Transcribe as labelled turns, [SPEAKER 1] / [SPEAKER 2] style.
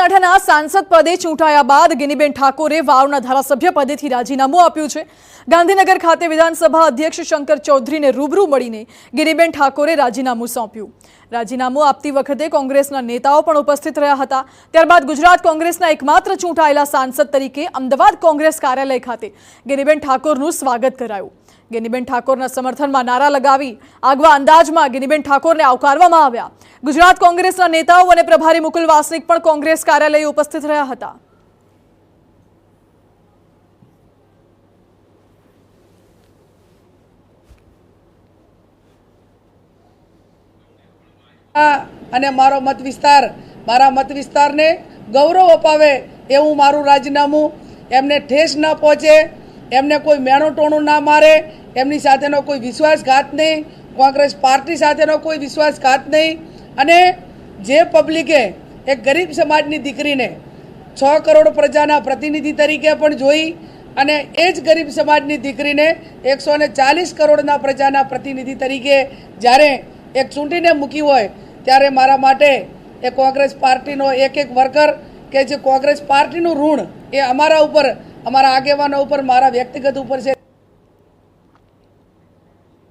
[SPEAKER 1] બનાસકાંઠાના સાંસદ પદે ચૂંટાયા બાદ ગિનીબેન ઠાકોરે વાવના ધારાસભ્ય પદેથી રાજીનામું આપ્યું છે। ગાંધીનગર ખાતે વિધાનસભા અધ્યક્ષ શંકર ચૌધરીને રૂબરૂ મળીને ગિનીબેન ઠાકોરે રાજીનામું સોંપ્યું। રાજીનામું આપતી વખતે કોંગ્રેસના નેતાઓ પણ ઉપસ્થિત રહ્યા હતા। ત્યારબાદ ગુજરાત કોંગ્રેસના એકમાત્ર ચૂંટાયેલા સાંસદ તરીકે અમદાવાદ કોંગ્રેસ કાર્યાલય ખાતે ગિનીબેન ઠાકોરનું સ્વાગત કરાયું। ગિનીબેન ઠાકોરના સમર્થનમાં નારા લગાવી આગવા અંદાજમાં ગિનીબેન ઠાકોરને આવકારવામાં આવ્યા। ગુજરાત કોંગ્રેસના નેતાઓ અને પ્રભારી મુકુલ વાસનિક પણ કોંગ્રેસ કાર્યાલયે ઉપસ્થિત રહ્યા હતા।
[SPEAKER 2] અને મારો મત વિસ્તારને ગૌરવ અપાવે એવું મારું રાજીનામું, એમને ઠેસ ન પહોંચે, એમને કોઈ મેણું ટોણું ના મારે, એમની સાથેનો કોઈ વિશ્વાસઘાત નહીં, કોંગ્રેસ પાર્ટી સાથેનો કોઈ વિશ્વાસઘાત નહીં। અને જે પબ્લિકે એક ગરીબ સમાજની દીકરીને 6 કરોડ પ્રજાના પ્રતિનિધિ તરીકે પણ જોઈ અને એ જ ગરીબ સમાજની દીકરીને 140 કરોડના પ્રજાના પ્રતિનિધિ તરીકે જ્યારે એક ચૂંટીને મૂકી હોય ત્યારે મારા માટે એ કોંગ્રેસ પાર્ટીનો એક વર્કર કે જે કોંગ્રેસ પાર્ટીનું ઋણ એ અમારા ઉપર, અમારા આગેવાનો ઉપર, મારા વ્યક્તિગત ઉપર છે।